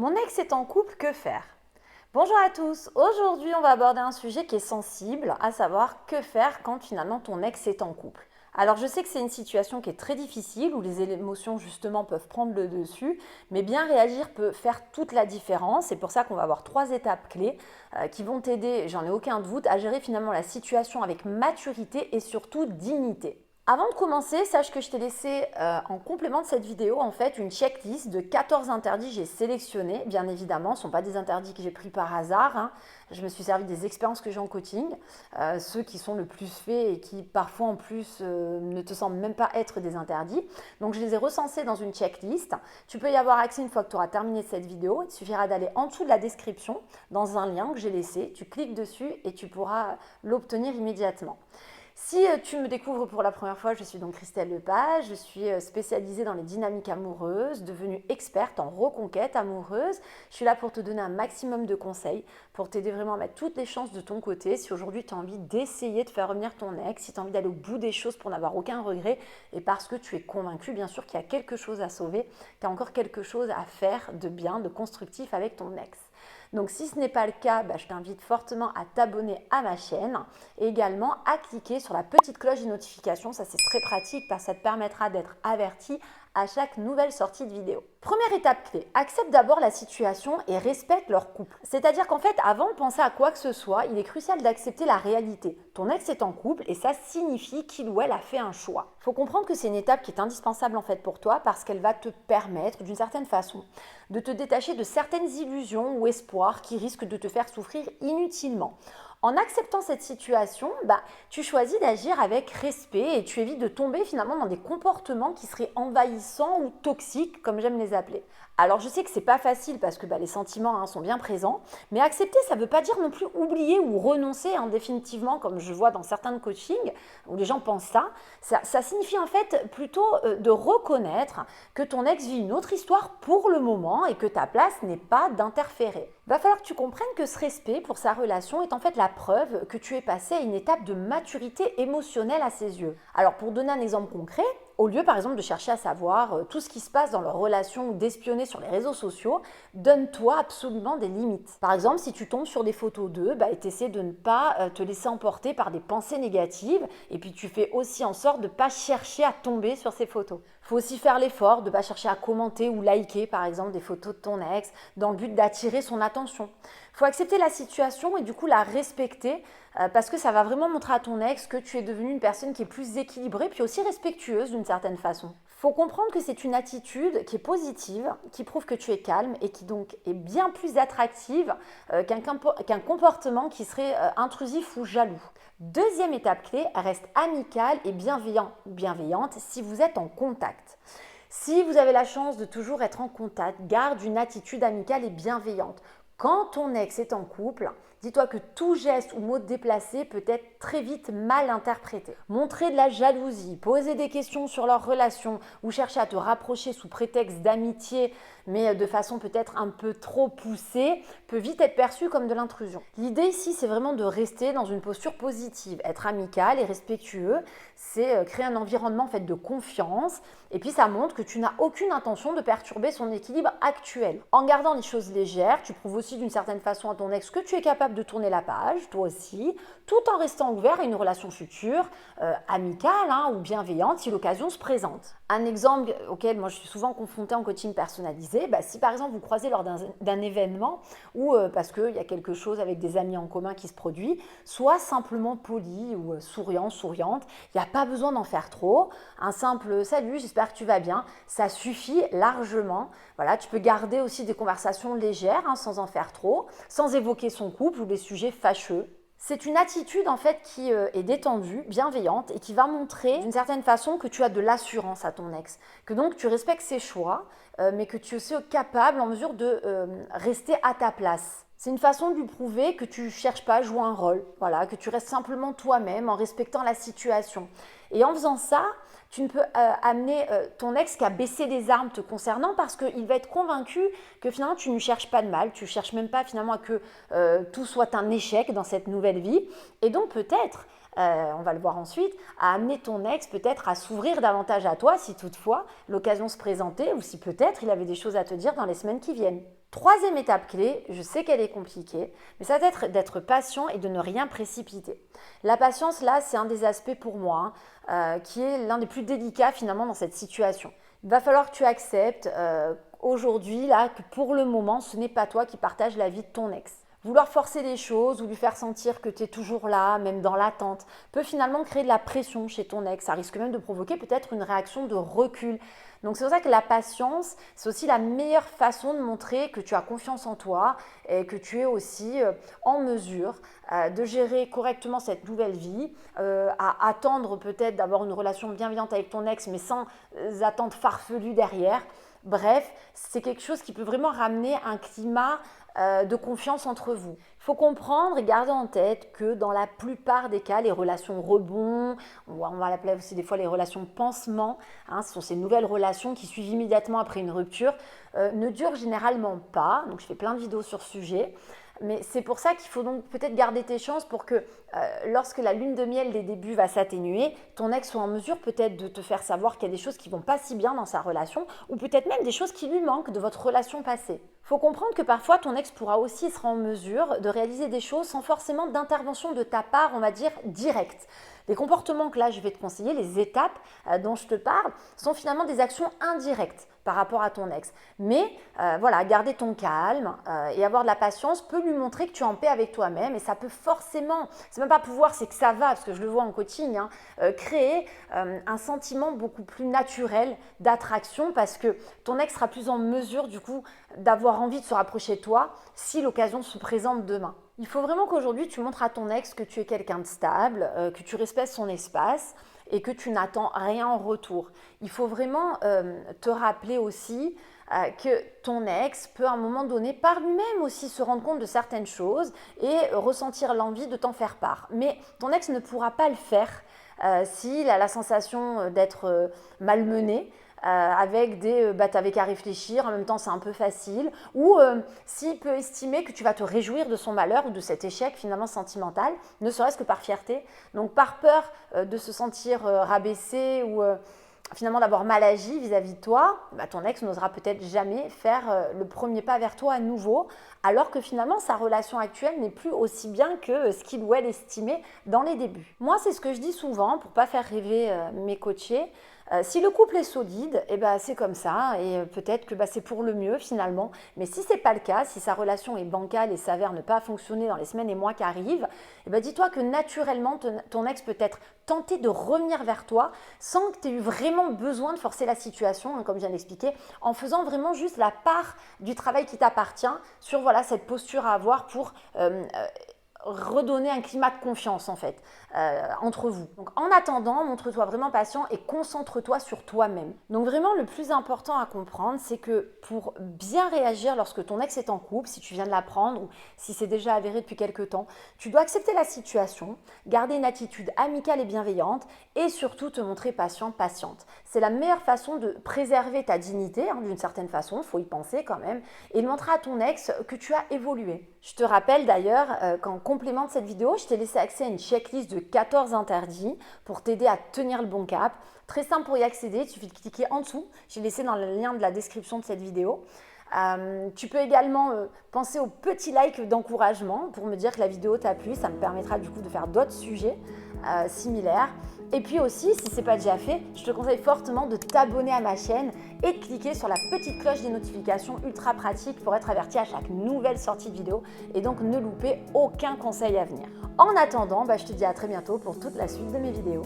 Mon ex est en couple, que faire? Bonjour à tous, aujourd'hui on va aborder un sujet qui est sensible, à savoir que faire quand finalement ton ex est en couple. Alors je sais que c'est une situation qui est très difficile, où les émotions justement peuvent prendre le dessus, mais bien réagir peut faire toute la différence. C'est pour ça qu'on va avoir 3 étapes clés qui vont t'aider, j'en ai aucun doute, à gérer finalement la situation avec maturité et surtout dignité. Avant de commencer, sache que je t'ai laissé en complément de cette vidéo en fait une checklist de 14 interdits que j'ai sélectionnés. Bien évidemment, ce ne sont pas des interdits que j'ai pris par hasard, hein. Je me suis servi des expériences que j'ai en coaching, ceux qui sont le plus faits et qui parfois en plus ne te semblent même pas être des interdits. Donc je les ai recensés dans une checklist. Tu peux y avoir accès une fois que tu auras terminé cette vidéo. Il suffira d'aller en dessous de la description dans un lien que j'ai laissé. Tu cliques dessus et tu pourras l'obtenir immédiatement. Si tu me découvres pour la première fois, je suis donc Christelle Lepage, je suis spécialisée dans les dynamiques amoureuses, devenue experte en reconquête amoureuse. Je suis là pour te donner un maximum de conseils, pour t'aider vraiment à mettre toutes les chances de ton côté. Si aujourd'hui tu as envie d'essayer de faire revenir ton ex, si tu as envie d'aller au bout des choses pour n'avoir aucun regret, et parce que tu es convaincu bien sûr qu'il y a quelque chose à sauver, tu as encore quelque chose à faire de bien, de constructif avec ton ex. Donc si ce n'est pas le cas, je t'invite fortement à t'abonner à ma chaîne et également à cliquer sur la petite cloche de notification. Ça c'est très pratique parce que ça te permettra d'être averti à chaque nouvelle sortie de vidéo. Première étape clé, accepte d'abord la situation et respecte leur couple. C'est-à-dire qu'en fait, avant de penser à quoi que ce soit, il est crucial d'accepter la réalité. Ton ex est en couple et ça signifie qu'il ou elle a fait un choix. Il faut comprendre que c'est une étape qui est indispensable en fait pour toi parce qu'elle va te permettre d'une certaine façon de te détacher de certaines illusions ou espoirs qui risquent de te faire souffrir inutilement. En acceptant cette situation, tu choisis d'agir avec respect et tu évites de tomber finalement dans des comportements qui seraient envahissants ou toxiques, comme j'aime les appeler. Alors je sais que c'est pas facile parce que les sentiments sont bien présents, mais accepter ça ne veut pas dire non plus oublier ou renoncer définitivement, comme je vois dans certains coachings où les gens pensent ça signifie en fait plutôt de reconnaître que ton ex vit une autre histoire pour le moment et que ta place n'est pas d'interférer. Il va falloir que tu comprennes que ce respect pour sa relation est en fait la preuve que tu es passé à une étape de maturité émotionnelle à ses yeux. Alors pour donner un exemple concret, au lieu par exemple de chercher à savoir tout ce qui se passe dans leur relation ou d'espionner sur les réseaux sociaux, donne-toi absolument des limites. Par exemple, si tu tombes sur des photos d'eux, et essaies de ne pas te laisser emporter par des pensées négatives et puis tu fais aussi en sorte de ne pas chercher à tomber sur ces photos. Il faut aussi faire l'effort de ne pas chercher à commenter ou liker par exemple des photos de ton ex dans le but d'attirer son attention. Il faut accepter la situation et du coup la respecter parce que ça va vraiment montrer à ton ex que tu es devenue une personne qui est plus équilibrée puis aussi respectueuse d'une certaine façon. Il faut comprendre que c'est une attitude qui est positive, qui prouve que tu es calme et qui donc est bien plus attractive qu'un comportement qui serait intrusif ou jaloux. Deuxième étape clé, reste amicale et bienveillante si vous êtes en contact. Si vous avez la chance de toujours être en contact, garde une attitude amicale et bienveillante. Quand ton ex est en couple, dis-toi que tout geste ou mot déplacé peut être très vite mal interprété. Montrer de la jalousie, poser des questions sur leur relation ou chercher à te rapprocher sous prétexte d'amitié, mais de façon peut-être un peu trop poussée, peut vite être perçu comme de l'intrusion. L'idée ici, c'est vraiment de rester dans une posture positive, être amical et respectueux, c'est créer un environnement fait de confiance et puis ça montre que tu n'as aucune intention de perturber son équilibre actuel. En gardant les choses légères, tu prouves aussi d'une certaine façon à ton ex que tu es capable de tourner la page, toi aussi, tout en restant ouvert à une relation future, amicale ou bienveillante si l'occasion se présente. Un exemple auquel moi je suis souvent confrontée en coaching personnalisé, si par exemple vous croisez lors d'un événement ou parce qu'il y a quelque chose avec des amis en commun qui se produit, sois simplement poli ou souriante, il n'y a pas besoin d'en faire trop, un simple salut, j'espère que tu vas bien, ça suffit largement. Voilà, tu peux garder aussi des conversations légères sans en faire trop, sans évoquer son couple ou des sujets fâcheux. C'est une attitude en fait qui est détendue, bienveillante et qui va montrer d'une certaine façon que tu as de l'assurance à ton ex, que donc tu respectes ses choix, mais que tu es aussi capable, en mesure de rester à ta place. C'est une façon de lui prouver que tu ne cherches pas à jouer un rôle, voilà, que tu restes simplement toi-même en respectant la situation. Et en faisant ça, tu ne peux amener ton ex qu'à baisser les armes te concernant parce qu'il va être convaincu que finalement tu ne cherches pas de mal, tu ne cherches même pas finalement à que tout soit un échec dans cette nouvelle vie. Et donc peut-être, on va le voir ensuite, à amener ton ex peut-être à s'ouvrir davantage à toi si toutefois l'occasion se présentait ou si peut-être il avait des choses à te dire dans les semaines qui viennent. Troisième étape clé, je sais qu'elle est compliquée, mais ça va être d'être patient et de ne rien précipiter. La patience, là, c'est un des aspects pour moi qui est l'un des plus délicats finalement dans cette situation. Il va falloir que tu acceptes aujourd'hui, là, que pour le moment, ce n'est pas toi qui partage la vie de ton ex. Vouloir forcer les choses ou lui faire sentir que tu es toujours là, même dans l'attente, peut finalement créer de la pression chez ton ex. Ça risque même de provoquer peut-être une réaction de recul. Donc c'est pour ça que la patience, c'est aussi la meilleure façon de montrer que tu as confiance en toi et que tu es aussi en mesure de gérer correctement cette nouvelle vie, à attendre peut-être d'avoir une relation bienveillante avec ton ex, mais sans attentes farfelues derrière. Bref, c'est quelque chose qui peut vraiment ramener un climat de confiance entre vous. Il faut comprendre et garder en tête que dans la plupart des cas, les relations rebond, on va l'appeler aussi des fois les relations pansement, ce sont ces nouvelles relations qui suivent immédiatement après une rupture, ne durent généralement pas. Donc je fais plein de vidéos sur ce sujet. Mais c'est pour ça qu'il faut donc peut-être garder tes chances pour que lorsque la lune de miel des débuts va s'atténuer, ton ex soit en mesure peut-être de te faire savoir qu'il y a des choses qui ne vont pas si bien dans sa relation ou peut-être même des choses qui lui manquent de votre relation passée. Il faut comprendre que parfois ton ex pourra aussi être en mesure de réaliser des choses sans forcément d'intervention de ta part, on va dire, directe. Les comportements que là je vais te conseiller, les étapes dont je te parle, sont finalement des actions indirectes par rapport à ton ex. Mais voilà, garder ton calme et avoir de la patience peut lui montrer que tu es en paix avec toi-même et ça peut forcément, c'est même pas pouvoir, c'est que ça va, parce que je le vois en coaching, créer un sentiment beaucoup plus naturel d'attraction parce que ton ex sera plus en mesure du coup d'avoir envie de se rapprocher de toi si l'occasion se présente demain. Il faut vraiment qu'aujourd'hui tu montres à ton ex que tu es quelqu'un de stable, que tu respectes son espace et que tu n'attends rien en retour. Il faut vraiment te rappeler aussi que ton ex peut à un moment donné par lui-même aussi se rendre compte de certaines choses et ressentir l'envie de t'en faire part. Mais ton ex ne pourra pas le faire s'il a la sensation d'être malmené, avec des t'avais qu'à réfléchir, en même temps c'est un peu facile, ou s'il peut estimer que tu vas te réjouir de son malheur ou de cet échec finalement sentimental, ne serait-ce que par fierté, donc par peur de se sentir rabaissé ou finalement d'avoir mal agi vis-à-vis de toi, ton ex n'osera peut-être jamais faire le premier pas vers toi à nouveau, alors que finalement sa relation actuelle n'est plus aussi bien que ce qu'il ou elle estimait dans les débuts. Moi, c'est ce que je dis souvent pour ne pas faire rêver mes coachés. Si le couple est solide, c'est comme ça et peut-être que c'est pour le mieux finalement. Mais si ce n'est pas le cas, si sa relation est bancale et s'avère ne pas fonctionner dans les semaines et mois qui arrivent, dis-toi que naturellement ton ex peut être tenté de revenir vers toi sans que tu aies eu vraiment besoin de forcer la situation, comme je viens d'expliquer, en faisant vraiment juste la part du travail qui t'appartient sur cette posture à avoir pour redonner un climat de confiance en fait entre vous. Donc en attendant, montre-toi vraiment patient et concentre-toi sur toi-même. Donc vraiment le plus important à comprendre, c'est que pour bien réagir lorsque ton ex est en couple, si tu viens de l'apprendre ou si c'est déjà avéré depuis quelque temps, tu dois accepter la situation, garder une attitude amicale et bienveillante et surtout te montrer patient, patiente. C'est la meilleure façon de préserver ta dignité d'une certaine façon, il faut y penser quand même, et de montrer à ton ex que tu as évolué. Je te rappelle d'ailleurs qu'en complément de cette vidéo, je t'ai laissé accès à une checklist de 14 interdits pour t'aider à tenir le bon cap. Très simple pour y accéder, il suffit de cliquer en dessous. J'ai laissé dans le lien de la description de cette vidéo. Tu peux également penser au petit like d'encouragement pour me dire que la vidéo t'a plu. Ça me permettra du coup de faire d'autres sujets similaires. Et puis aussi, si ce n'est pas déjà fait, je te conseille fortement de t'abonner à ma chaîne et de cliquer sur la petite cloche des notifications ultra pratique pour être averti à chaque nouvelle sortie de vidéo et donc ne louper aucun conseil à venir. En attendant, je te dis à très bientôt pour toute la suite de mes vidéos.